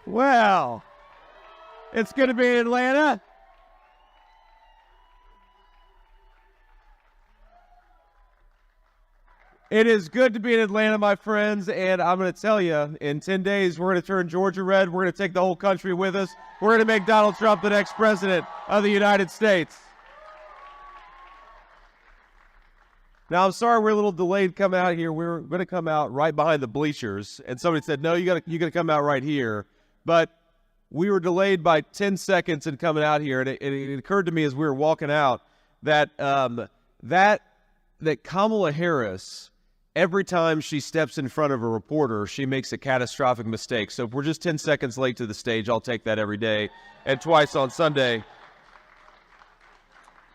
Well, it's good to be in Atlanta. It is good to be in Atlanta, my friends, and I'm going to tell you, in 10 days, we're going to turn Georgia red. We're going to take the whole country with us. We're going to make Donald Trump the next president of the United States. Now, I'm sorry we're a little delayed coming out here. We were going to come out right behind the bleachers, and somebody said, no, you got to come out right here. But we were delayed by 10 seconds in coming out here, and it occurred to me as we were walking out that that Kamala Harris, every time she steps in front of a reporter, she makes a catastrophic mistake. So if we're just 10 seconds late to the stage, I'll take that every day, and twice on Sunday.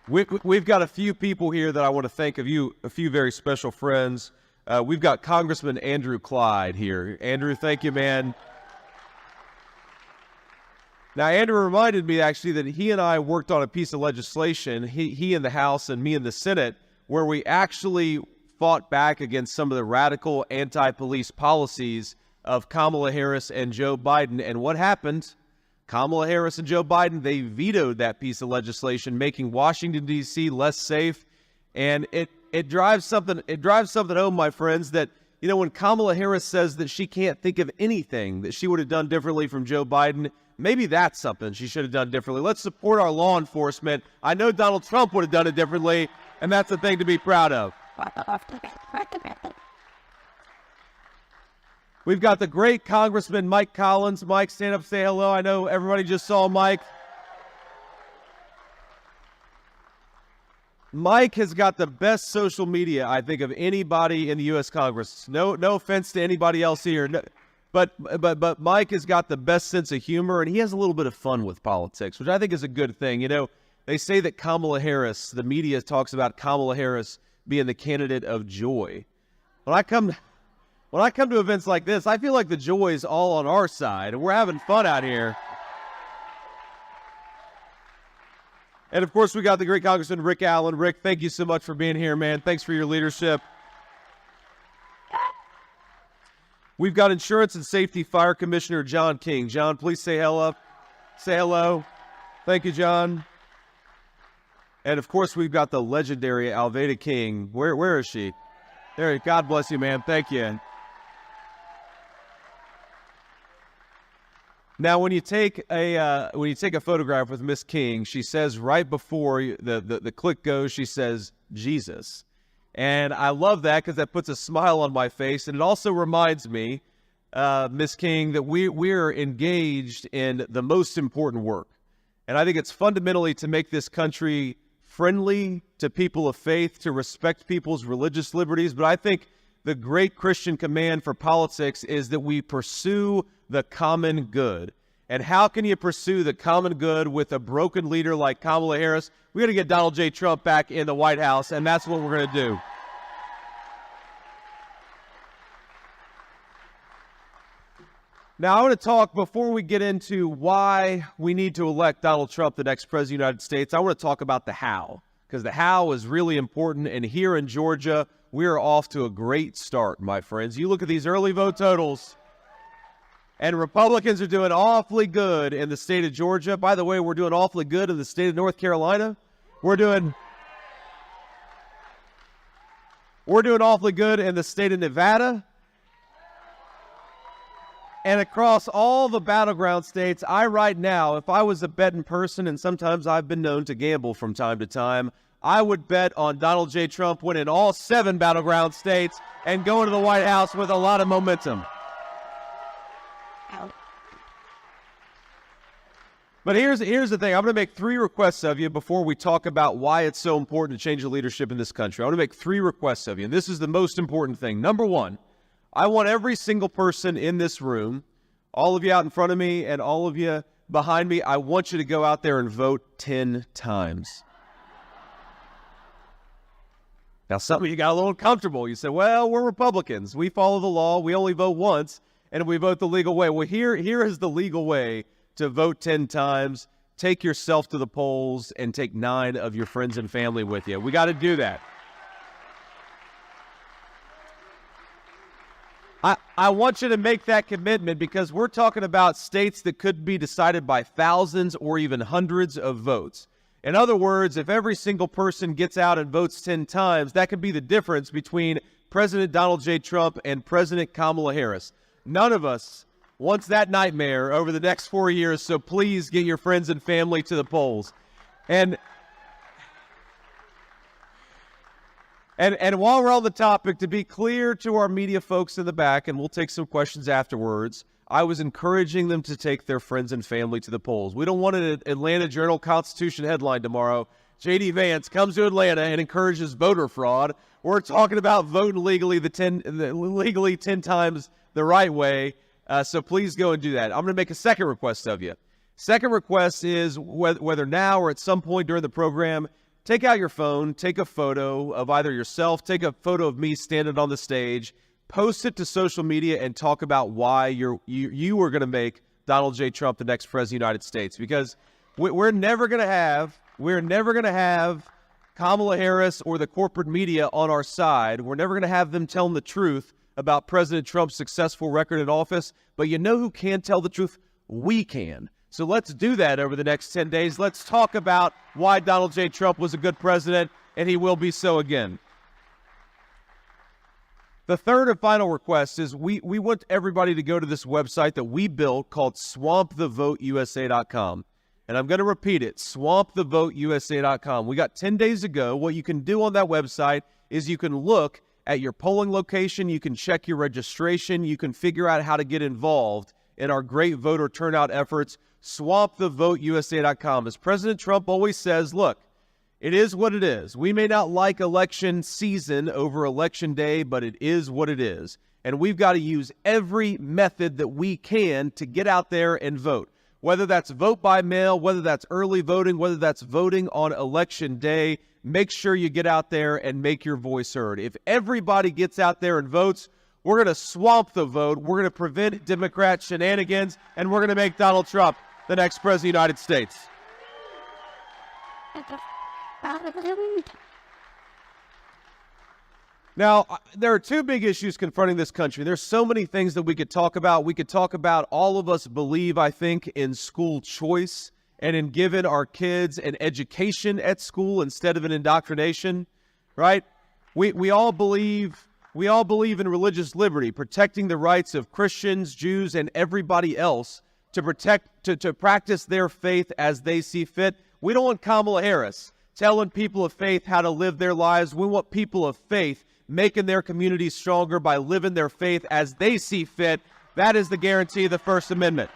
We've got a few people here that I want to thank of you, a few very special friends. We've got Congressman Andrew Clyde here. Andrew, thank you, man. Now, Andrew reminded me, actually, that he and I worked on a piece of legislation, he in the House and me in the Senate, where we actually fought back against some of the radical anti-police policies of Kamala Harris and Joe Biden. And what happened? Kamala Harris and Joe Biden, they vetoed that piece of legislation, making Washington, D.C. less safe. And it drives something home, my friends, that, you know, when Kamala Harris says that she can't think of anything that she would have done differently from Joe Biden, maybe that's something she should have done differently. Let's support our law enforcement. I know Donald Trump would have done it differently, and that's a thing to be proud of. We've got the great Congressman Mike Collins. Mike, stand up, say hello. I know everybody just saw Mike. Mike has got the best social media, I think, of anybody in the U.S. Congress. No offense to anybody else here, but Mike has got the best sense of humor, and he has a little bit of fun with politics, which I think is a good thing. You know, they say that Kamala Harris, the media talks about Kamala Harris being the candidate of joy. When I come to events like this, I feel like the joy is all on our side, and we're having fun out here. And, of course, we got the great Congressman Rick Allen. Rick, thank you so much for being here, man. Thanks for your leadership. We've got Insurance and Safety Fire Commissioner John King. John, please say hello. Say hello. Thank you, John. And, of course, we've got the legendary Alveda King. Where is she? There. God bless you, man. Thank you. Now, when you take a photograph with Miss King, she says right before the click goes, she says Jesus, and I love that because that puts a smile on my face, and it also reminds me, Miss King, that we're engaged in the most important work, and I think it's fundamentally to make this country friendly to people of faith, to respect people's religious liberties. But I think the great Christian command for politics is that we pursue the common good. And how can you pursue the common good with a broken leader like Kamala Harris? We're going to get Donald J. Trump back in the White House, and that's what we're going to do. Now, I want to talk, before we get into why we need to elect Donald Trump the next president of the United States, I want to talk about the how, because the how is really important. And here in Georgia, we are off to a great start, my friends. You look at these early vote totals, and Republicans are doing awfully good in the state of Georgia. By the way, we're doing awfully good in the state of North Carolina. We're doing awfully good in the state of Nevada. And across all the battleground states, right now, if I was a betting person, and sometimes I've been known to gamble from time to time, I would bet on Donald J. Trump winning all 7 battleground states and going to the White House with a lot of momentum. But here's the thing. I'm going to make 3 requests of you before we talk about why it's so important to change the leadership in this country. I want to make 3 requests of you, and this is the most important thing. Number 1, I want every single person in this room, all of you out in front of me and all of you behind me, I want you to go out there and vote 10 times. Now, some of you got a little uncomfortable. You said, well, we're Republicans. We follow the law. We only vote once, and we vote the legal way. Well, here is the legal way to vote 10 times. Take yourself to the polls and take 9 of your friends and family with you. We got to do that. I want you to make that commitment because we're talking about states that could be decided by thousands or even hundreds of votes. In other words, if every single person gets out and votes 10 times, that could be the difference between President Donald J. Trump and President Kamala Harris. None of us wants that nightmare over the next 4 years, so please get your friends and family to the polls. And while we're on the topic, to be clear to our media folks in the back, and we'll take some questions afterwards, I was encouraging them to take their friends and family to the polls. We don't want an Atlanta Journal-Constitution headline tomorrow. J.D. Vance comes to Atlanta and encourages voter fraud. We're talking about voting legally 10 times the right way, so please go and do that. I'm going to make a second request of you. Second request is whether now or at some point during the program, take out your phone, take a photo of either yourself, take a photo of me standing on the stage, post it to social media, and talk about why you are going to make Donald J. Trump the next president of the United States. Because we're never going to have Kamala Harris or the corporate media on our side. We're never going to have them telling the truth about President Trump's successful record in office. But you know who can tell the truth? We can. So let's do that over the next 10 days. Let's talk about why Donald J. Trump was a good president, and he will be so again. The third and final request is we want everybody to go to this website that we built called swampthevoteusa.com. And I'm going to repeat it, swampthevoteusa.com. We got 10 days to go. What you can do on that website is you can look at your polling location, you can check your registration, you can figure out how to get involved in our great voter turnout efforts. swampthevoteusa.com. As President Trump always says, look, it is what it is. We may not like election season over election day, but it is what it is. And we've got to use every method that we can to get out there and vote. Whether that's vote by mail, whether that's early voting, whether that's voting on election day, make sure you get out there and make your voice heard. If everybody gets out there and votes, we're going to swamp the vote. We're going to prevent Democrat shenanigans, and we're going to make Donald Trump the next president of the United States. Now, there are two big issues confronting this country. There's so many things that we could talk about. We could talk about all of us believe, I think, in school choice and in giving our kids an education at school instead of an indoctrination, right? We all believe in religious liberty, protecting the rights of Christians, Jews, and everybody else to practice their faith as they see fit. We don't want Kamala Harris telling people of faith how to live their lives. We want people of faith making their communities stronger by living their faith as they see fit. That is the guarantee of the First Amendment.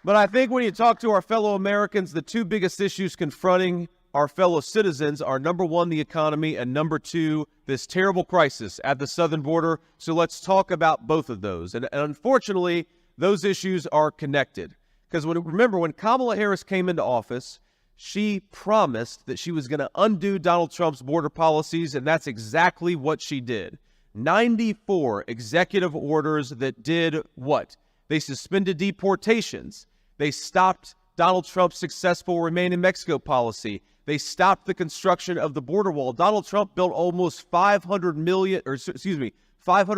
But I think when you talk to our fellow Americans, the two biggest issues confronting our fellow citizens are, number one, the economy, and number two, this terrible crisis at the southern border. So let's talk about both of those. And unfortunately, those issues are connected. Because remember, when Kamala Harris came into office, she promised that she was going to undo Donald Trump's border policies, and that's exactly what she did. 94 executive orders that did what? They suspended deportations. They stopped Donald Trump's successful Remain in Mexico policy. They stopped the construction of the border wall. Donald Trump built almost 500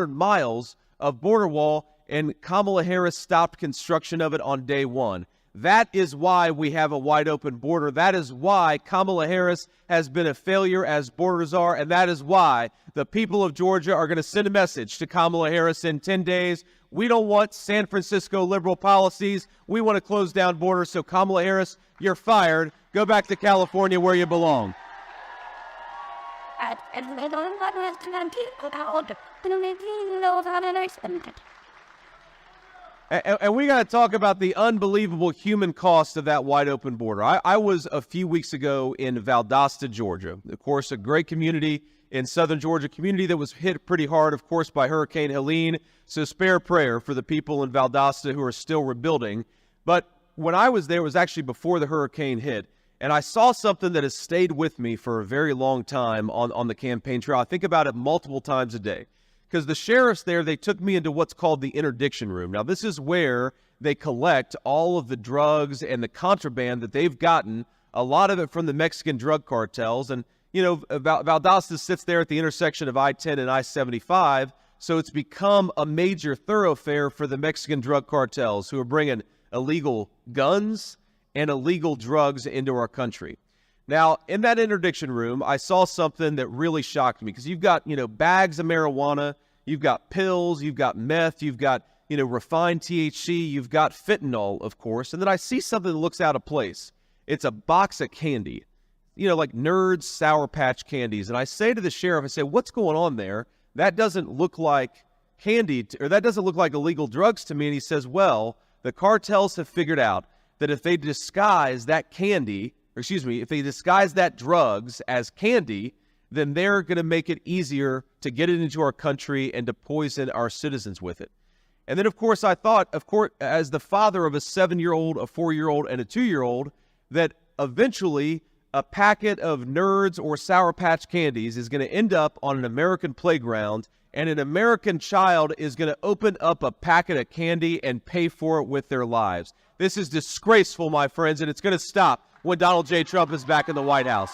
miles of border wall, and Kamala Harris stopped construction of it on day one. That is why we have a wide open border. That is why Kamala Harris has been a failure as border czar, and that is why the people of Georgia are going to send a message to Kamala Harris in 10 days. We don't want San Francisco liberal policies. We want to close down borders. So Kamala Harris, you're fired. Go back to California where you belong. And we got to talk about the unbelievable human cost of that wide open border. I was a few weeks ago in Valdosta, Georgia. Of course, a great community in southern Georgia, community that was hit pretty hard, of course, by Hurricane Helene. So spare prayer for the people in Valdosta who are still rebuilding. But when I was there, it was actually before the hurricane hit. And I saw something that has stayed with me for a very long time on the campaign trail. I think about it multiple times a day. Because the sheriffs there, they took me into what's called the interdiction room. Now, this is where they collect all of the drugs and the contraband that they've gotten, a lot of it from the Mexican drug cartels. And, Valdosta sits there at the intersection of I-10 and I-75, so it's become a major thoroughfare for the Mexican drug cartels who are bringing illegal guns and illegal drugs into our country. Now, in that interdiction room, I saw something that really shocked me because you've got, bags of marijuana, you've got pills, you've got meth, you've got, refined THC, you've got fentanyl, of course, and then I see something that looks out of place. It's a box of candy, like Nerds Sour Patch candies. And I say to the sheriff, I say, what's going on there? That doesn't look like candy, or that doesn't look like illegal drugs to me. And he says, well, the cartels have figured out that if they disguise that candy, if they disguise that drugs as candy, then they're going to make it easier to get it into our country and to poison our citizens with it. And then, of course, I thought, as the father of a 7-year-old, a 4-year-old, and a 2-year-old, that eventually a packet of Nerds or Sour Patch candies is going to end up on an American playground, and an American child is going to open up a packet of candy and pay for it with their lives. This is disgraceful, my friends, and it's going to stop when Donald J. Trump is back in the White House.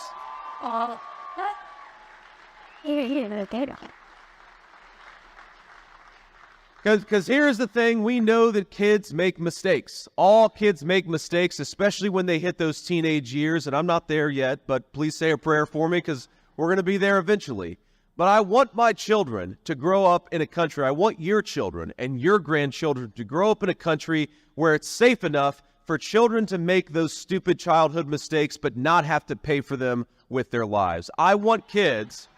Because here's the thing, we know that kids make mistakes. All kids make mistakes, especially when they hit those teenage years, and I'm not there yet, but please say a prayer for me because we're going to be there eventually. But I want my children to grow up in a country, I want your children and your grandchildren to grow up in a country where it's safe enough for children to make those stupid childhood mistakes but not have to pay for them with their lives. I want kids...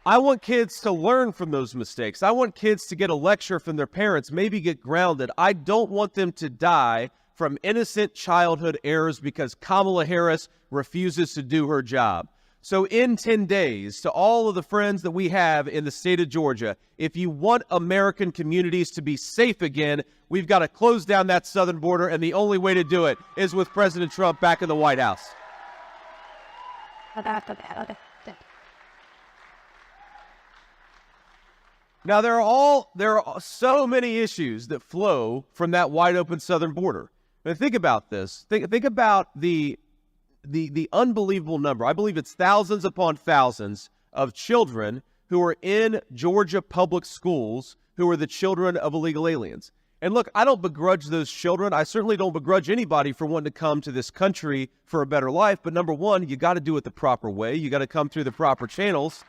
I want kids to learn from those mistakes. I want kids to get a lecture from their parents, maybe get grounded. I don't want them to die from innocent childhood errors because Kamala Harris refuses to do her job. So in 10 days, to all of the friends that we have in the state of Georgia, if you want American communities to be safe again, we've got to close down that southern border, and the only way to do it is with President Trump back in the White House. Now, there are so many issues that flow from that wide open southern border. And think about this. Think about the unbelievable number. I believe it's thousands upon thousands of children who are in Georgia public schools who are the children of illegal aliens. And look, I don't begrudge those children. I certainly don't begrudge anybody for wanting to come to this country for a better life. But number one, you got to do it the proper way. You got to come through the proper channels.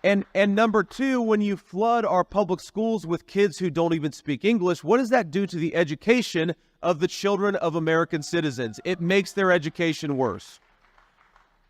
And number two, when you flood our public schools with kids who don't even speak English, what does that do to the education of the children of American citizens? It makes their education worse.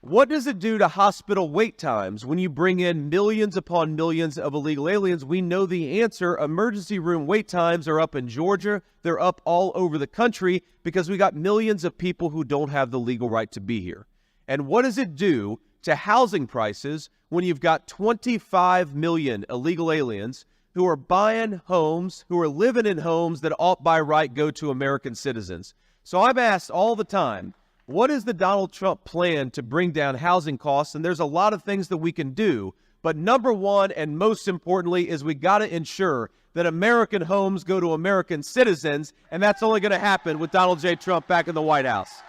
What does it do to hospital wait times when you bring in millions upon millions of illegal aliens? We know the answer. Emergency room wait times are up in Georgia. They're up all over the country because we got millions of people who don't have the legal right to be here. And what does it do to housing prices when you've got 25 million illegal aliens who are buying homes, who are living in homes that ought by right go to American citizens? So I'm asked all the time, what is the Donald Trump plan to bring down housing costs? And there's a lot of things that we can do. But number one, and most importantly, is we got to ensure that American homes go to American citizens. And that's only going to happen with Donald J. Trump back in the White House.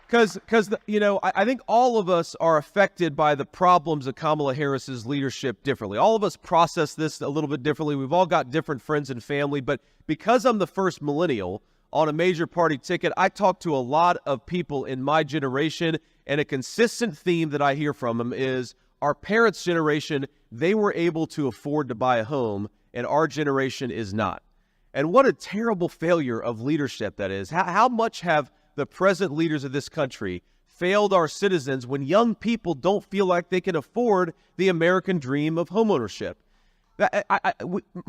Because I think all of us are affected by the problems of Kamala Harris's leadership differently. All of us process this a little bit differently. We've all got different friends and family. But because I'm the first millennial on a major party ticket, I talk to a lot of people in my generation. And a consistent theme that I hear from them is our parents' generation, they were able to afford to buy a home, and our generation is not. And what a terrible failure of leadership that is. How much have the present leaders of this country failed our citizens when young people don't feel like they can afford the American dream of homeownership?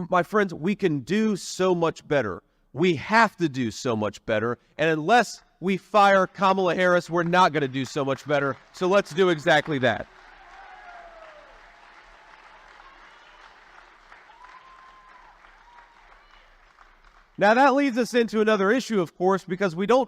My friends, we can do so much better. We have to do so much better. And unless we fire Kamala Harris, we're not going to do so much better. So let's do exactly that. Now, that leads us into another issue, of course, because we got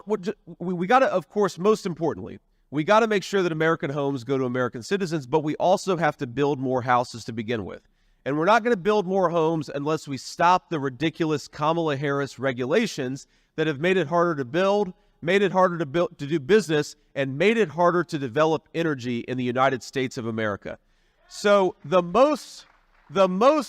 to, of course, most importantly, we got to make sure that American homes go to American citizens, but we also have to build more houses to begin with. And we're not going to build more homes unless we stop the ridiculous Kamala Harris regulations that have made it harder to build, made it harder to do business, and made it harder to develop energy in the United States of America. So the most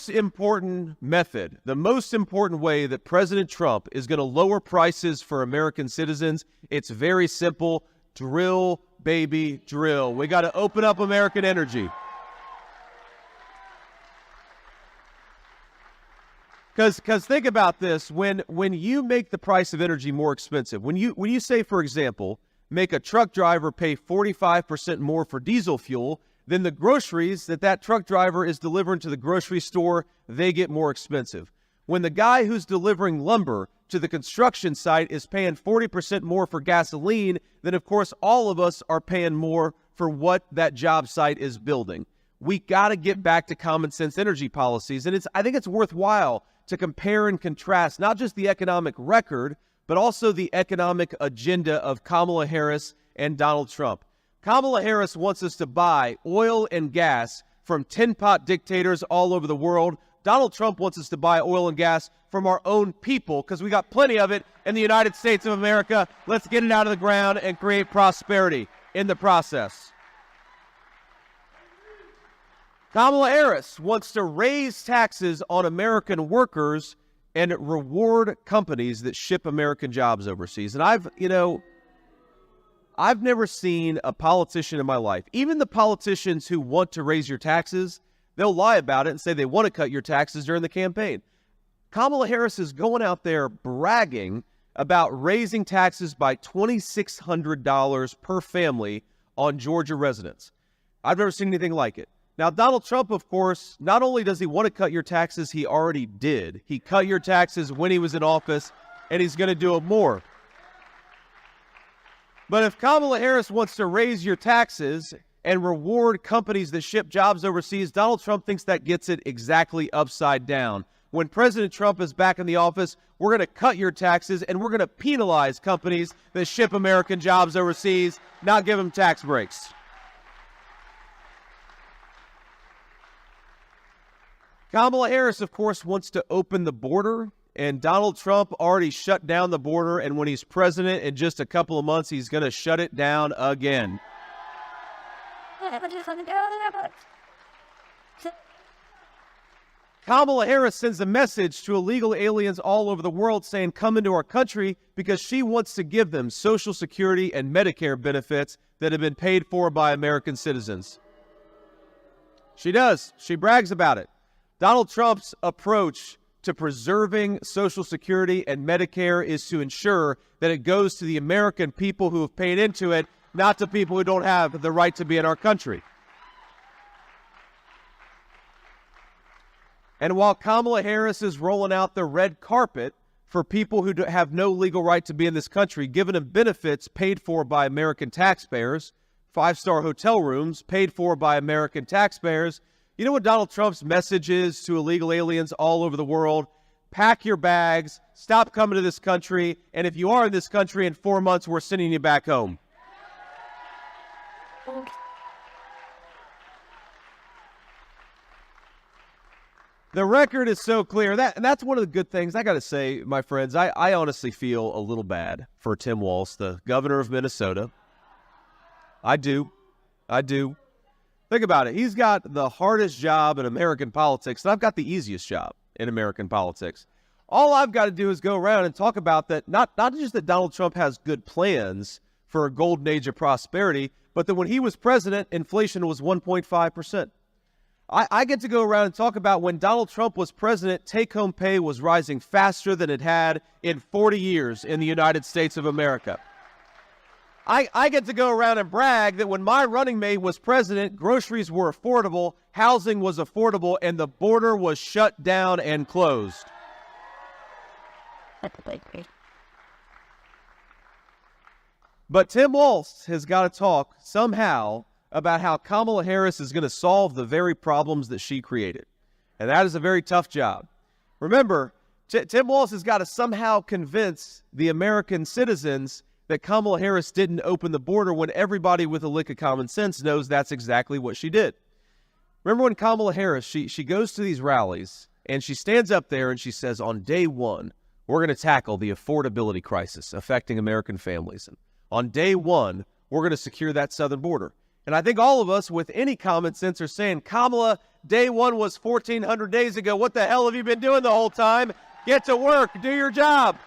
important method, the most important way that President Trump is going to lower prices for American citizens, it's very simple. Drill, baby, drill. We got to open up American energy. Because think about this, when you make the price of energy more expensive, when you say, for example, make a truck driver pay 45% more for diesel fuel, then the groceries that truck driver is delivering to the grocery store, they get more expensive. When the guy who's delivering lumber to the construction site is paying 40% more for gasoline, then of course all of us are paying more for what that job site is building. We got to get back to common sense energy policies, and I think it's worthwhile to compare and contrast not just the economic record, but also the economic agenda of Kamala Harris and Donald Trump. Kamala Harris wants us to buy oil and gas from tin-pot dictators all over the world. Donald Trump wants us to buy oil and gas from our own people because we got plenty of it in the United States of America. Let's get it out of the ground and create prosperity in the process. Kamala Harris wants to raise taxes on American workers and reward companies that ship American jobs overseas. And I've never seen a politician in my life, even the politicians who want to raise your taxes, they'll lie about it and say they want to cut your taxes during the campaign. Kamala Harris is going out there bragging about raising taxes by $2,600 per family on Georgia residents. I've never seen anything like it. Now, Donald Trump, of course, not only does he want to cut your taxes, he already did. He cut your taxes when he was in office, and he's going to do it more. But if Kamala Harris wants to raise your taxes and reward companies that ship jobs overseas, Donald Trump thinks that gets it exactly upside down. When President Trump is back in the office, we're going to cut your taxes and we're going to penalize companies that ship American jobs overseas, not give them tax breaks. Kamala Harris, of course, wants to open the border, and Donald Trump already shut down the border, and when he's president in just a couple of months, he's going to shut it down again. Kamala Harris sends a message to illegal aliens all over the world saying, come into our country, because she wants to give them Social Security and Medicare benefits that have been paid for by American citizens. She does. She brags about it. Donald Trump's approach to preserving Social Security and Medicare is to ensure that it goes to the American people who have paid into it, not to people who don't have the right to be in our country. And while Kamala Harris is rolling out the red carpet for people who have no legal right to be in this country, giving them benefits paid for by American taxpayers, five-star hotel rooms paid for by American taxpayers, you know what Donald Trump's message is to illegal aliens all over the world? Pack your bags, stop coming to this country, and if you are in this country in 4 months, we're sending you back home. The record is so clear. And that's one of the good things. I got to say, my friends, I honestly feel a little bad for Tim Walz, the governor of Minnesota. I do. Think about it. He's got the hardest job in American politics, and I've got the easiest job in American politics. All I've got to do is go around and talk about that, not just that Donald Trump has good plans for a golden age of prosperity, but that when he was president, inflation was 1.5%. I get to go around and talk about when Donald Trump was president, take-home pay was rising faster than it had in 40 years in the United States of America. I get to go around and brag that when my running mate was president, groceries were affordable, housing was affordable, and the border was shut down and closed. But Tim Walz has got to talk somehow about how Kamala Harris is going to solve the very problems that she created. And that is a very tough job. Remember, Tim Walz has got to somehow convince the American citizens that Kamala Harris didn't open the border when everybody with a lick of common sense knows that's exactly what she did. Remember when Kamala Harris, she goes to these rallies and she stands up there and she says, on day one, we're going to tackle the affordability crisis affecting American families. And on day one, we're going to secure that southern border. And I think all of us with any common sense are saying, Kamala, day one was 1,400 days ago. What the hell have you been doing the whole time? Get to work. Do your job.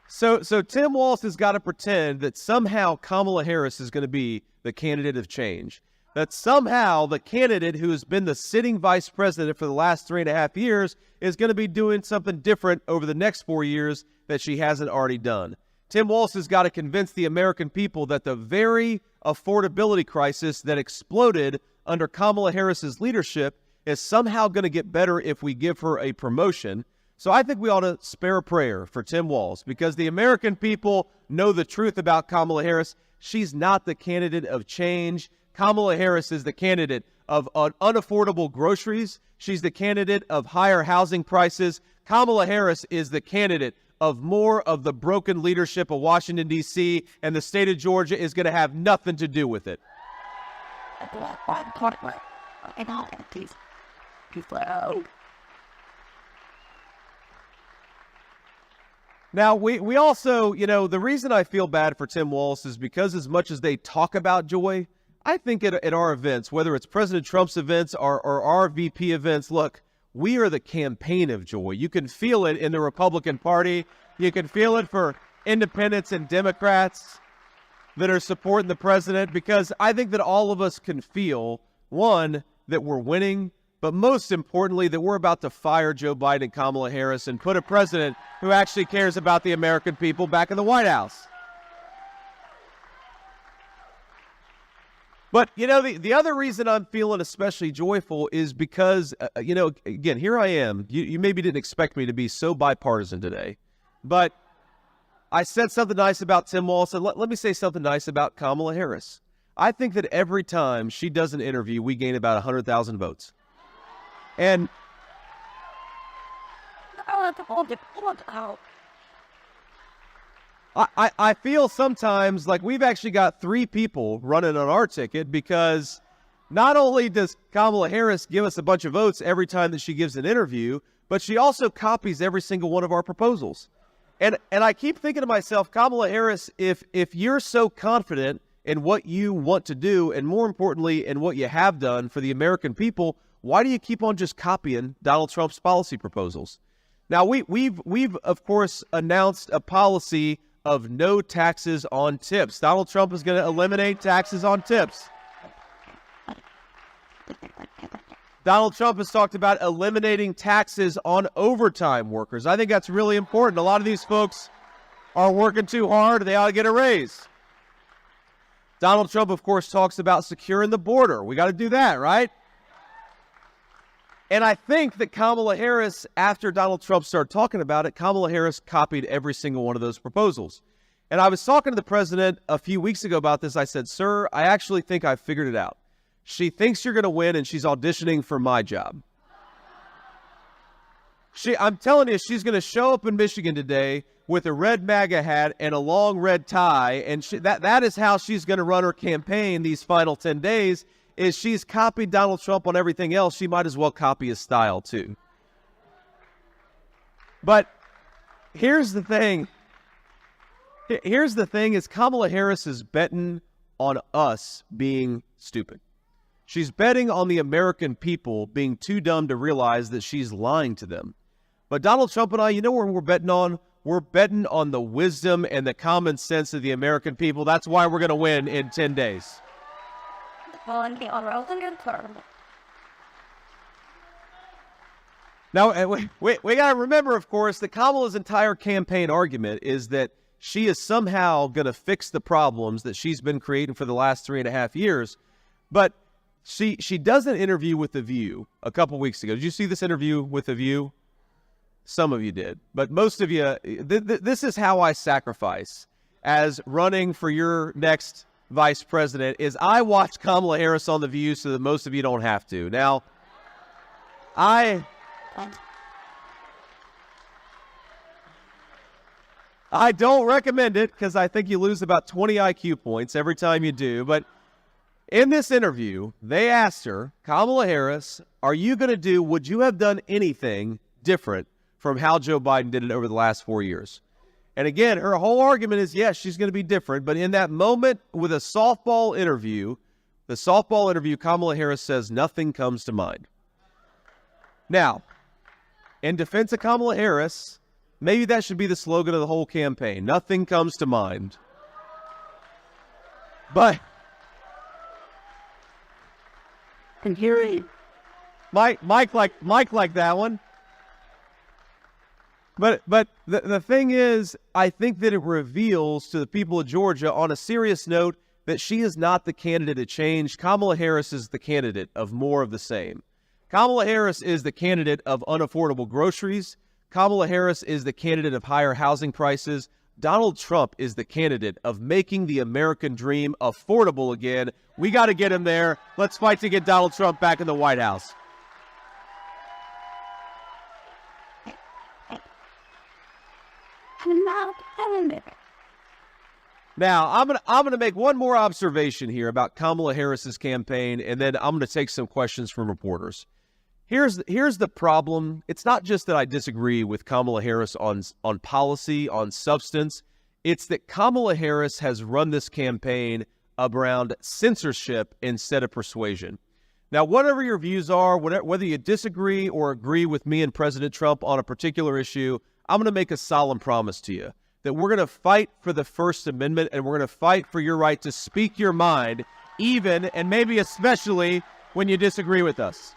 So Tim Walz has got to pretend that somehow Kamala Harris is going to be the candidate of change. That somehow the candidate who has been the sitting vice president for the last 3.5 years is going to be doing something different over the next 4 years that she hasn't already done. Tim Walz has got to convince the American people that the very affordability crisis that exploded under Kamala Harris's leadership is somehow going to get better if we give her a promotion. So I think we ought to spare a prayer for Tim Walz because the American people know the truth about Kamala Harris. She's not the candidate of change. Kamala Harris is the candidate of unaffordable groceries. She's the candidate of higher housing prices. Kamala Harris is the candidate of more of the broken leadership of Washington, D.C., and the state of Georgia is going to have nothing to do with it. Now, we also, the reason I feel bad for Tim Walz is because as much as they talk about joy, I think at our events, whether it's President Trump's events or our VP events, look, we are the campaign of joy. You can feel it in the Republican Party. You can feel it for independents and Democrats that are supporting the president because I think that all of us can feel, one, that we're winning, but most importantly, that we're about to fire Joe Biden and Kamala Harris and put a president who actually cares about the American people back in the White House. But, the other reason I'm feeling especially joyful is because, again, here I am. You maybe didn't expect me to be so bipartisan today, but I said something nice about Tim Walz, and let me say something nice about Kamala Harris. I think that every time she does an interview, we gain about 100,000 votes. And I feel sometimes like we've actually got 3 people running on our ticket because not only does Kamala Harris give us a bunch of votes every time that she gives an interview, but she also copies every single one of our proposals. And I keep thinking to myself, Kamala Harris, if you're so confident in what you want to do, and more importantly, in what you have done for the American people, why do you keep on just copying Donald Trump's policy proposals? Now, we've of course announced a policy of no taxes on tips. Donald Trump is going to eliminate taxes on tips. Donald Trump has talked about eliminating taxes on overtime workers. I think that's really important. A lot of these folks are working too hard. They ought to get a raise. Donald Trump, of course, talks about securing the border. We got to do that, right? And I think that Kamala Harris, after Donald Trump started talking about it, Kamala Harris copied every single one of those proposals. And I was talking to the president a few weeks ago about this. I said, sir, I actually think I figured it out. She thinks you're going to win, and she's auditioning for my job. I'm telling you, she's going to show up in Michigan today with a red MAGA hat and a long red tie, and that is how she's going to run her campaign these final 10 days, is she's copied Donald Trump on everything else. She might as well copy his style, too. But here's the thing. Here's the thing is Kamala Harris is betting on us being stupid. She's betting on the American people being too dumb to realize that she's lying to them. But Donald Trump and I, what we're betting on? We're betting on the wisdom and the common sense of the American people. That's why we're going to win in 10 days. Now, we got to remember, of course, that Kamala's entire campaign argument is that she is somehow going to fix the problems that she's been creating for the last 3.5 years. But she does an interview with The View a couple weeks ago. Did you see this interview with The View? Some of you did. But most of you, this is how I sacrifice as running for your next vice president, is I watch Kamala Harris on The View so that most of you don't have to. Now, I don't recommend it because I think you lose about 20 IQ points every time you do. But in this interview, they asked her, Kamala Harris, would you have done anything different from how Joe Biden did it over the last 4 years? And again, her whole argument is, yes, she's going to be different. But in that moment with the softball interview, Kamala Harris says nothing comes to mind. Now, in defense of Kamala Harris, maybe that should be the slogan of the whole campaign. Nothing comes to mind. But And here Mike liked that one. But the thing is, I think that it reveals to the people of Georgia, on a serious note, that she is not the candidate of change. Kamala Harris is the candidate of more of the same. Kamala Harris is the candidate of unaffordable groceries. Kamala Harris is the candidate of higher housing prices. Donald Trump is the candidate of making the American dream affordable again. We got to get him there. Let's fight to get Donald Trump back in the White House. Now, I'm gonna make one more observation here about Kamala Harris's campaign, and then I'm gonna take some questions from reporters. Here's the problem. It's not just that I disagree with Kamala Harris on policy, on substance. It's that Kamala Harris has run this campaign around censorship instead of persuasion. Now, whatever your views are, whether you disagree or agree with me and President Trump on a particular issue, I'm going to make a solemn promise to you that we're going to fight for the First Amendment, and we're going to fight for your right to speak your mind, even and maybe especially when you disagree with us.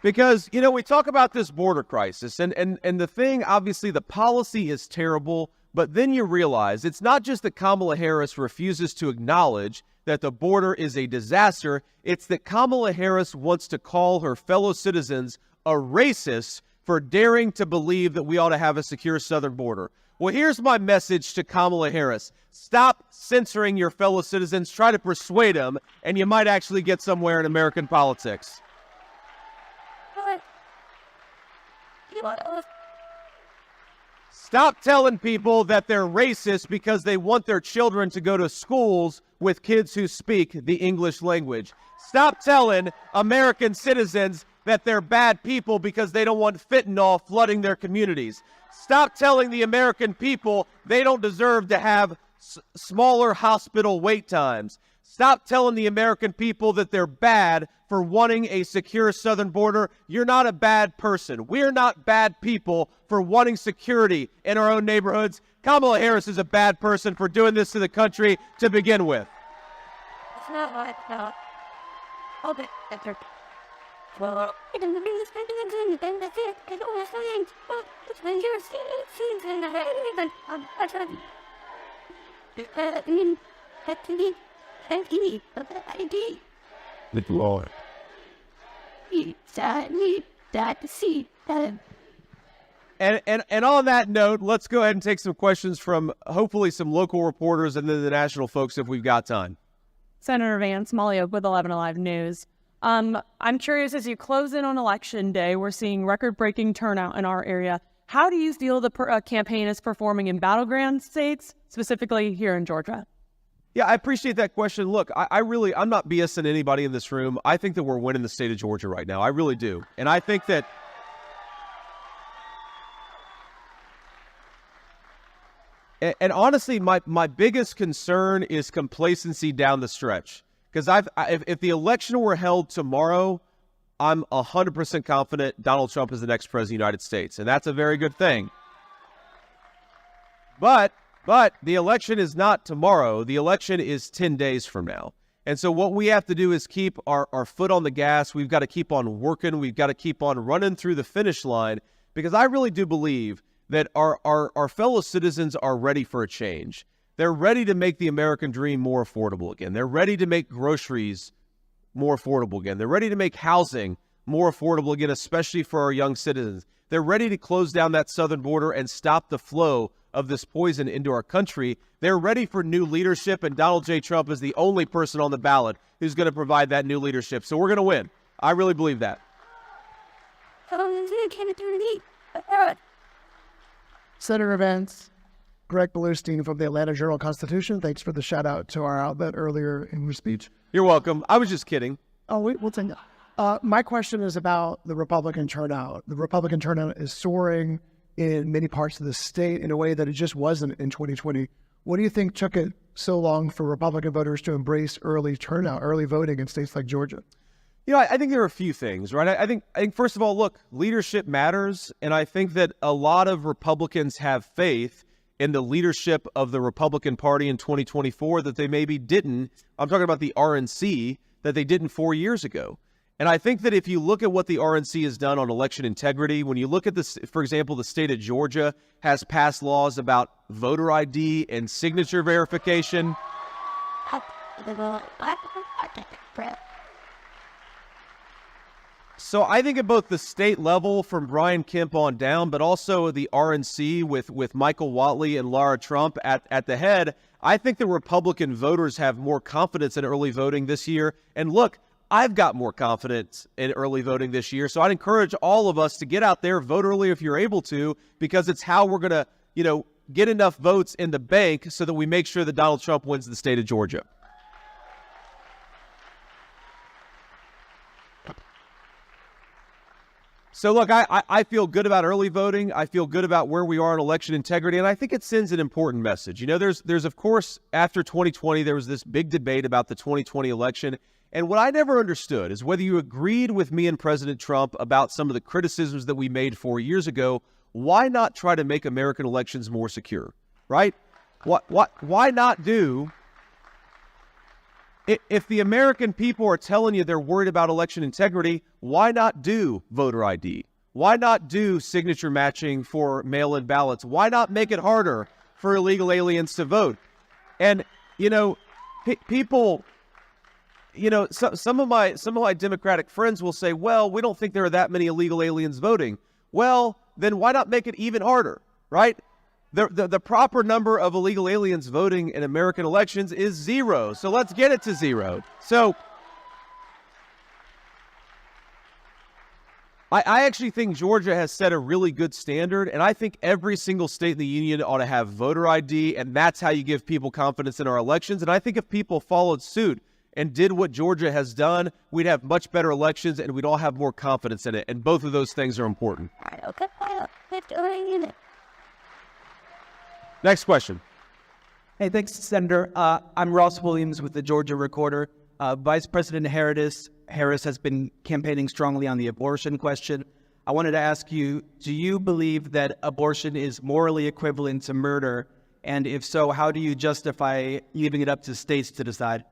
Because, we talk about this border crisis, and the thing, obviously, the policy is terrible, but then you realize it's not just that Kamala Harris refuses to acknowledge that the border is a disaster. It's that Kamala Harris wants to call her fellow citizens a racist for daring to believe that we ought to have a secure southern border. Well, here's my message to Kamala Harris. Stop censoring your fellow citizens. Try to persuade them, and you might actually get somewhere in American politics. Stop telling people that they're racist because they want their children to go to schools with kids who speak the English language. Stop telling American citizens that they're bad people because they don't want fentanyl flooding their communities. Stop telling the American people they don't deserve to have smaller hospital wait times. Stop telling the American people that they're bad for wanting a secure southern border. You're not a bad person. We're not bad people for wanting security in our own neighborhoods. Kamala Harris is a bad person for doing this to the country to begin with. It's not like that. Okay, that's her. Well, And on that note, let's go ahead and take some questions from hopefully some local reporters and then the national folks if we've got time. Senator Vance, Molly Oak with 11 Alive News. I'm curious, as you close in on Election Day, we're seeing record-breaking turnout in our area. How do you feel the campaign is performing in battleground states, specifically here in Georgia? Yeah, I appreciate that question. Look, I'm not BSing anybody in this room. I think that we're winning the state of Georgia right now. I really do. And I think that and honestly, my biggest concern is complacency down the stretch. Because if the election were held tomorrow, I'm 100% confident Donald Trump is the next president of the United States. And that's a very good thing. But the election is not tomorrow. The election is 10 days from now. And so what we have to do is keep our foot on the gas. We've got to keep on working. We've got to keep on running through the finish line. Because I really do believe that our fellow citizens are ready for a change. They're ready to make the American dream more affordable again. They're ready to make groceries more affordable again. They're ready to make housing more affordable again, especially for our young citizens. They're ready to close down that southern border and stop the flow of this poison into our country. They're ready for new leadership, and Donald J. Trump is the only person on the ballot who's going to provide that new leadership. So we're going to win. I really believe that. Senator Vance, Greg Bluestein from the Atlanta Journal-Constitution. Thanks for the shout out to our outlet earlier in your speech. You're welcome. I was just kidding. Oh, we'll take that. My question is about the Republican turnout. The Republican turnout is soaring in many parts of the state in a way that it just wasn't in 2020. What do you think took it so long for Republican voters to embrace early turnout, early voting in states like Georgia? You know, I think there are a few things, right? I think first of all, look, leadership matters. And I think that a lot of Republicans have faith in the leadership of the Republican Party in 2024 that they maybe didn't. I'm talking about the RNC, that they didn't 4 years ago. And I think that if you look at what the RNC has done on election integrity, when you look at this, for example, the state of Georgia has passed laws about voter ID and signature verification. So I think at both the state level from Brian Kemp on down, but also the RNC with Michael Whatley and Lara Trump at the head, I think the Republican voters have more confidence in early voting this year. And look, I've got more confidence in early voting this year. So I'd encourage all of us to get out there, vote early if you're able to, because it's how we're going to, get enough votes in the bank so that we make sure that Donald Trump wins the state of Georgia. So look, I feel good about early voting. I feel good about where we are in election integrity, and I think it sends an important message. You know, there's of course, after 2020, there was this big debate about the 2020 election, and what I never understood is whether you agreed with me and President Trump about some of the criticisms that we made 4 years ago, why not try to make American elections more secure, right? Why not do... If the American people are telling you they're worried about election integrity, why not do voter ID? Why not do signature matching for mail-in ballots? Why not make it harder for illegal aliens to vote? And, people, some of my Democratic friends will say, well, we don't think there are that many illegal aliens voting. Well, then why not make it even harder, right? The proper number of illegal aliens voting in American elections is 0. So let's get it to 0. So I actually think Georgia has set a really good standard, and I think every single state in the union ought to have voter ID, and that's how you give people confidence in our elections. And I think if people followed suit and did what Georgia has done, we'd have much better elections, and we'd all have more confidence in it. And both of those things are important. Next question. Hey, thanks, Senator. I'm Ross Williams with the Georgia Recorder. Vice President Harris has been campaigning strongly on the abortion question. I wanted to ask you, do you believe that abortion is morally equivalent to murder? And if so, how do you justify leaving it up to states to decide?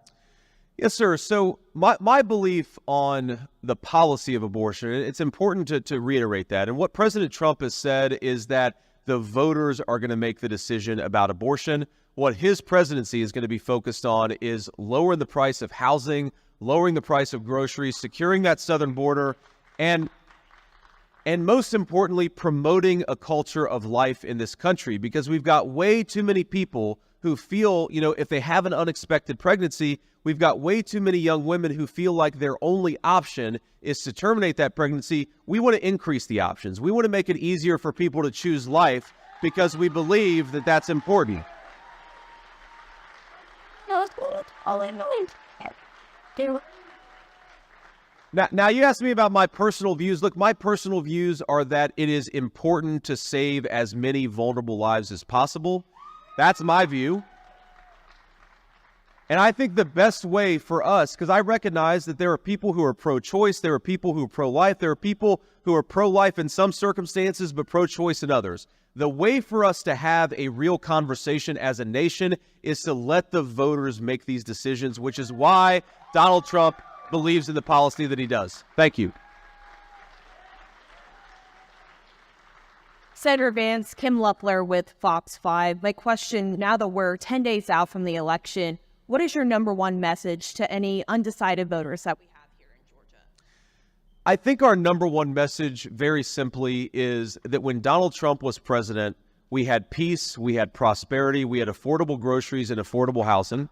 Yes, sir. So my belief on the policy of abortion, it's important to reiterate that. And what President Trump has said is that the voters are going to make the decision about abortion. What his presidency is going to be focused on is lowering the price of housing, lowering the price of groceries, securing that southern border, and most importantly, promoting a culture of life in this country, because we've got way too many people who feel, if they have an unexpected pregnancy, we've got way too many young women who feel like their only option is to terminate that pregnancy. We want to increase the options. We want to make it easier for people to choose life because we believe that that's important. Now, you asked me about my personal views. Look, my personal views are that it is important to save as many vulnerable lives as possible. That's my view. And I think the best way for us, because I recognize that there are people who are pro-choice, there are people who are pro-life, there are people who are pro-life in some circumstances, but pro-choice in others. The way for us to have a real conversation as a nation is to let the voters make these decisions, which is why Donald Trump believes in the policy that he does. Thank you. Senator Vance, Kim Luppler with Fox 5. My question, now that we're 10 days out from the election, what is your number one message to any undecided voters that we have here in Georgia? I think our number one message, very simply, is that when Donald Trump was president, we had peace, we had prosperity, we had affordable groceries and affordable housing.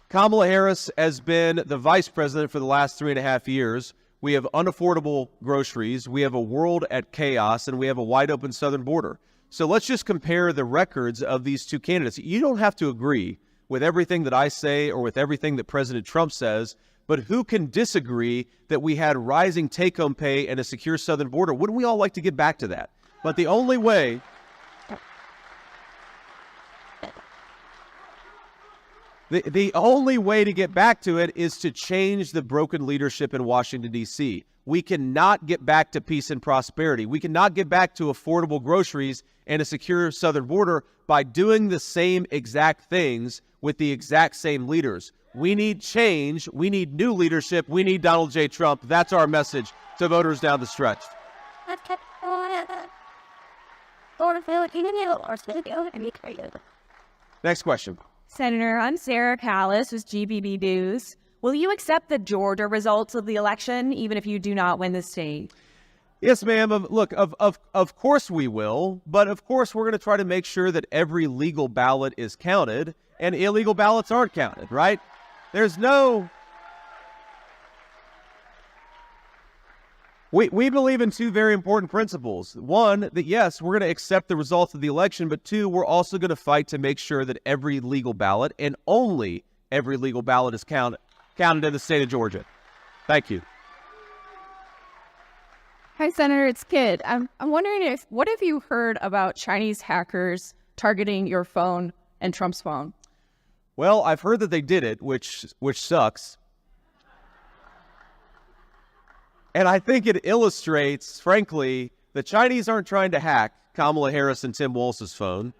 Kamala Harris has been the vice president for the last 3.5 years. We have unaffordable groceries, we have a world at chaos, and we have a wide open southern border. So let's just compare the records of these two candidates. You don't have to agree with everything that I say or with everything that President Trump says, but who can disagree that we had rising take-home pay and a secure southern border? Wouldn't we all like to get back to that? But the only way The only way to get back to it is to change the broken leadership in Washington, D.C. We cannot get back to peace and prosperity. We cannot get back to affordable groceries and a secure southern border by doing the same exact things with the exact same leaders. We need change. We need new leadership. We need Donald J. Trump. That's our message to voters down the stretch. Next question. Senator, I'm Sarah Callis with GBB News. Will you accept the Georgia results of the election, even if you do not win the state? Yes, ma'am. Look, of course we will, but of course we're going to try to make sure that every legal ballot is counted and illegal ballots aren't counted, right? There's no... We believe in two very important principles. One, that yes, we're going to accept the results of the election, but two, we're also going to fight to make sure that every legal ballot and only every legal ballot is counted in the state of Georgia. Thank you. Hi, Senator, it's Kid. I'm wondering what have you heard about Chinese hackers targeting your phone and Trump's phone? Well, I've heard that they did it, which sucks. And I think it illustrates, frankly, the Chinese aren't trying to hack Kamala Harris and Tim Walz's phone.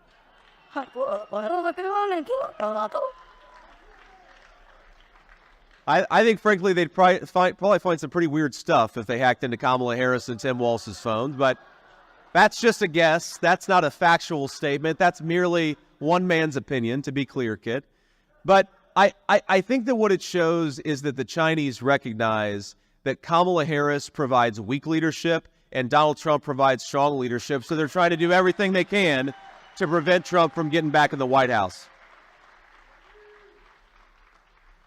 I think, frankly, they'd probably find some pretty weird stuff if they hacked into Kamala Harris and Tim Walz's phone. But that's just a guess. That's not a factual statement. That's merely one man's opinion, to be clear, Kit. But I think that what it shows is that the Chinese recognize that Kamala Harris provides weak leadership and Donald Trump provides strong leadership. So they're trying to do everything they can to prevent Trump from getting back in the White House.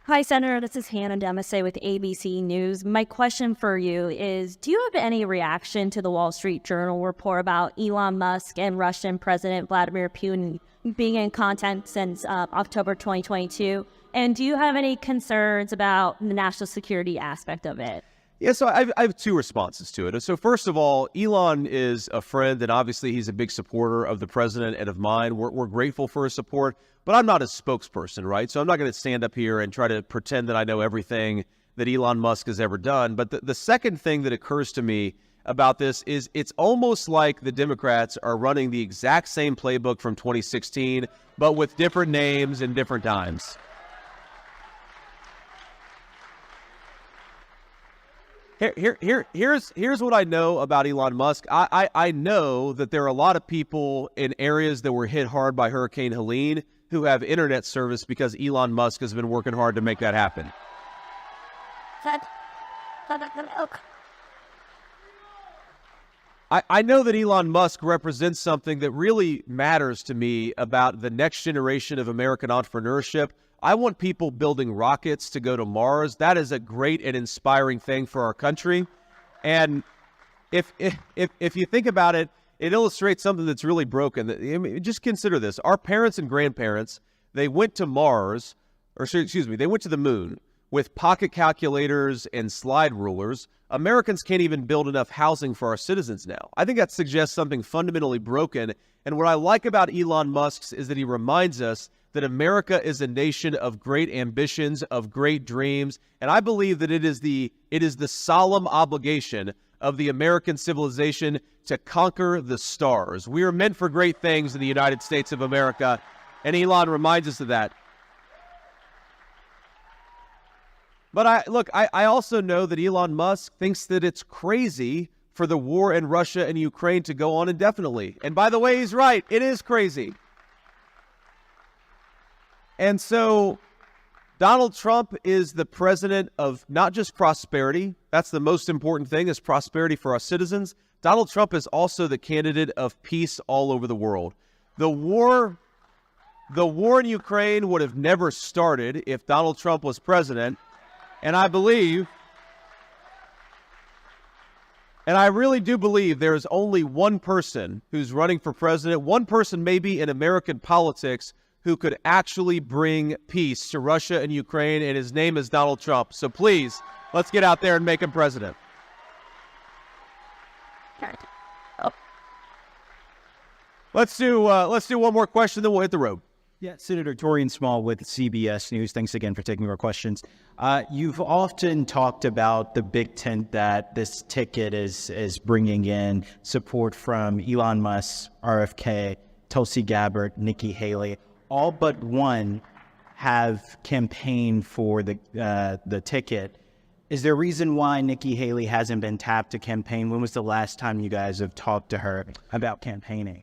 Hi, Senator. This is Hannah Demasay with ABC News. My question for you is, do you have any reaction to the Wall Street Journal report about Elon Musk and Russian President Vladimir Putin being in contact since October 2022? And do you have any concerns about the national security aspect of it? Yeah, so I have two responses to it. So first of all, Elon is a friend, and obviously he's a big supporter of the president and of mine. We're grateful for his support, but I'm not a spokesperson, right? So I'm not going to stand up here and try to pretend that I know everything that Elon Musk has ever done. But the second thing that occurs to me about this is it's almost like the Democrats are running the exact same playbook from 2016, but with different names and different times. Here's what I know about Elon Musk. I know that there are a lot of people in areas that were hit hard by Hurricane Helene who have internet service because Elon Musk has been working hard to make that happen. I know that Elon Musk represents something that really matters to me about the next generation of American entrepreneurship. I want people building rockets to go to Mars. That is a great and inspiring thing for our country. And if you think about it, it illustrates something that's really broken. I mean, just consider this. Our parents and grandparents, they went to Mars, they went to the moon with pocket calculators and slide rulers. Americans can't even build enough housing for our citizens now. I think that suggests something fundamentally broken. And what I like about Elon Musk is that he reminds us that America is a nation of great ambitions, of great dreams, and I believe that it is the solemn obligation of the American civilization to conquer the stars. We are meant for great things in the United States of America, and Elon reminds us of that. But I also know that Elon Musk thinks that it's crazy for the war in Russia and Ukraine to go on indefinitely. And by the way, he's right. It is crazy. And so Donald Trump is the president of not just prosperity. That's the most important thing, is prosperity for our citizens. Donald Trump is also the candidate of peace all over the world. The war the war in Ukraine would have never started if Donald Trump was president. And I believe, and I really do believe, there is only one person who's running for president, one person maybe in American politics who could actually bring peace to Russia and Ukraine, and his name is Donald Trump. So please, let's get out there and make him president. Let's do one more question, then we'll hit the road. Yeah, Senator Torian Small with CBS News. Thanks again for taking our questions. You've often talked about the big tent that this ticket is bringing in, support from Elon Musk, RFK, Tulsi Gabbard, Nikki Haley. All but one have campaigned for the ticket. Is there a reason why Nikki Haley hasn't been tapped to campaign? When was the last time you guys have talked to her about campaigning?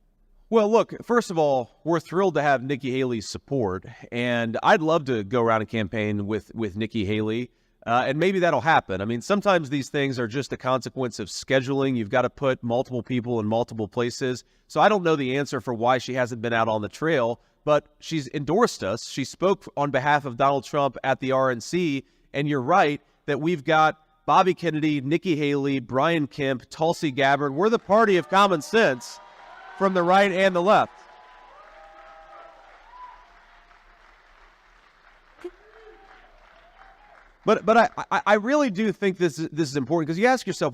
Well, look, first of all, we're thrilled to have Nikki Haley's support, and I'd love to go around and campaign with Nikki Haley, and maybe that'll happen. I mean, sometimes these things are just a consequence of scheduling. You've got to put multiple people in multiple places. So I don't know the answer for why she hasn't been out on the trail, but she's endorsed us. She spoke on behalf of Donald Trump at the RNC, and you're right that we've got Bobby Kennedy, Nikki Haley, Brian Kemp, Tulsi Gabbard. We're the party of common sense from the right and the left. But I really do think this is important, because you ask yourself,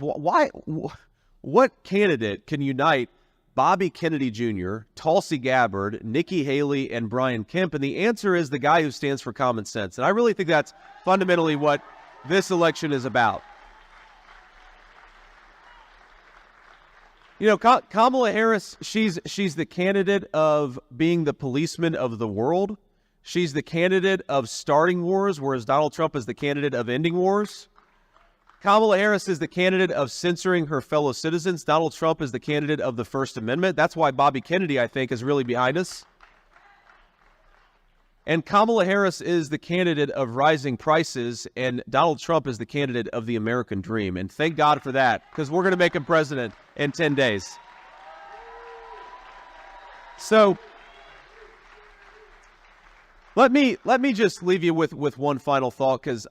what candidate can unite Bobby Kennedy Jr., Tulsi Gabbard, Nikki Haley, and Brian Kemp? And the answer is the guy who stands for common sense. And I really think that's fundamentally what this election is about. You know, Kamala Harris, she's the candidate of being the policeman of the world. She's the candidate of starting wars, whereas Donald Trump is the candidate of ending wars. Kamala Harris is the candidate of censoring her fellow citizens. Donald Trump is the candidate of the First Amendment. That's why Bobby Kennedy, I think, is really behind us. And Kamala Harris is the candidate of rising prices, and Donald Trump is the candidate of the American dream. And thank God for that, because we're going to make him president in 10 days. So let me just leave you with one final thought, because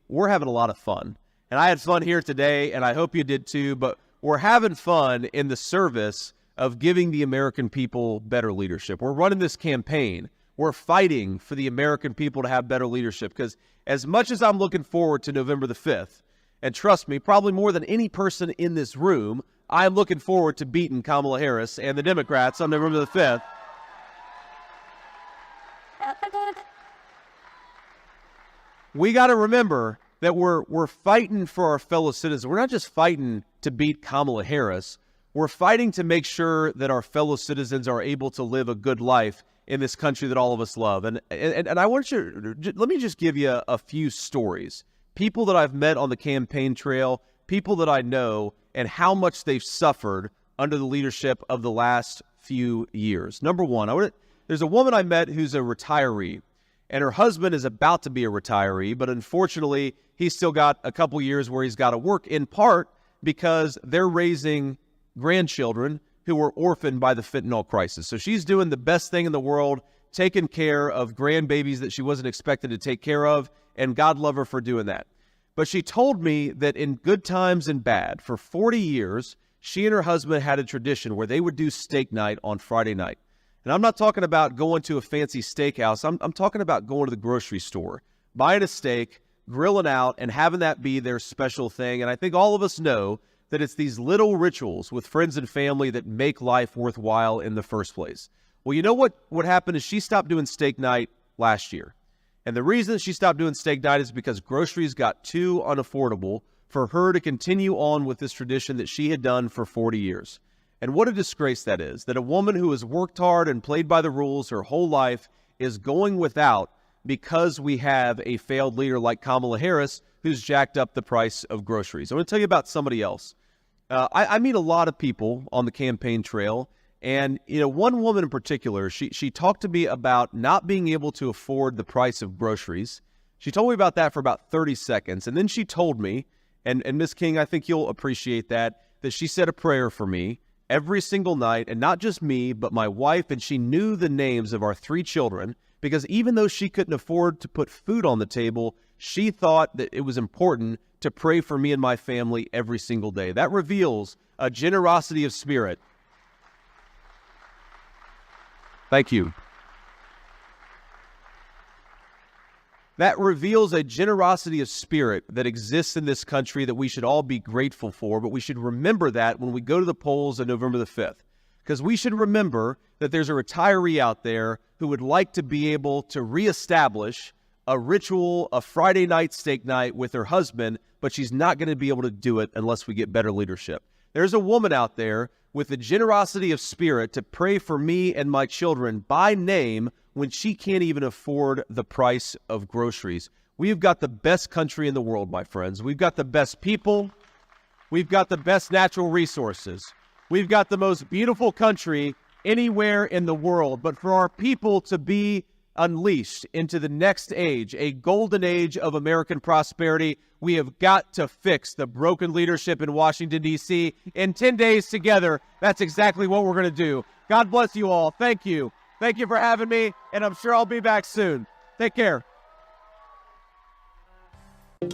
we're having a lot of fun. And I had fun here today, and I hope you did too, but we're having fun in the service of giving the American people better leadership. We're running this campaign. We're fighting for the American people to have better leadership, because as much as I'm looking forward to November the 5th, and trust me, probably more than any person in this room, I'm looking forward to beating Kamala Harris and the Democrats on November the 5th. We got to remember that we're fighting for our fellow citizens. We're not just fighting to beat Kamala Harris. We're fighting to make sure that our fellow citizens are able to live a good life in this country that all of us love. And I want you, let me just give you a few stories. People that I've met on the campaign trail, people that I know, and how much they've suffered under the leadership of the last few years. Number one, there's a woman I met who's a retiree, and her husband is about to be a retiree, but unfortunately, he's still got a couple years where he's got to work, in part because they're raising grandchildren who were orphaned by the fentanyl crisis. So she's doing the best thing in the world, taking care of grandbabies that she wasn't expected to take care of, and God love her for doing that. But she told me that in good times and bad, for 40 years, she and her husband had a tradition where they would do steak night on Friday night. And I'm not talking about going to a fancy steakhouse. I'm talking about going to the grocery store, buying a steak, grilling out, and having that be their special thing. And I think all of us know that it's these little rituals with friends and family that make life worthwhile in the first place. Well, you know what happened is she stopped doing steak night last year. And the reason she stopped doing steak night is because groceries got too unaffordable for her to continue on with this tradition that she had done for 40 years. And what a disgrace that is, that a woman who has worked hard and played by the rules her whole life is going without because we have a failed leader like Kamala Harris who's jacked up the price of groceries. I want to tell you about somebody else. I meet a lot of people on the campaign trail, and one woman in particular, she talked to me about not being able to afford the price of groceries. She told me about that for about 30 seconds, and then she told me, and Ms. King, I think you'll appreciate that she said a prayer for me, every single night, and not just me, but my wife, and she knew the names of our 3 children, because even though she couldn't afford to put food on the table, she thought that it was important to pray for me and my family every single day. That reveals a generosity of spirit. Thank you. That reveals a generosity of spirit that exists in this country that we should all be grateful for, but we should remember that when we go to the polls on November the 5th. Because we should remember that there's a retiree out there who would like to be able to reestablish a ritual, a Friday night steak night with her husband, but she's not going to be able to do it unless we get better leadership. There's a woman out there with the generosity of spirit to pray for me and my children by name when she can't even afford the price of groceries. We've got the best country in the world, my friends. We've got the best people. We've got the best natural resources. We've got the most beautiful country anywhere in the world. But for our people to be unleashed into the next age, a golden age of American prosperity, we have got to fix the broken leadership in Washington, D.C. In 10 days together, that's exactly what we're going to do. God bless you all. Thank you. Thank you for having me, and I'm sure I'll be back soon. Take care.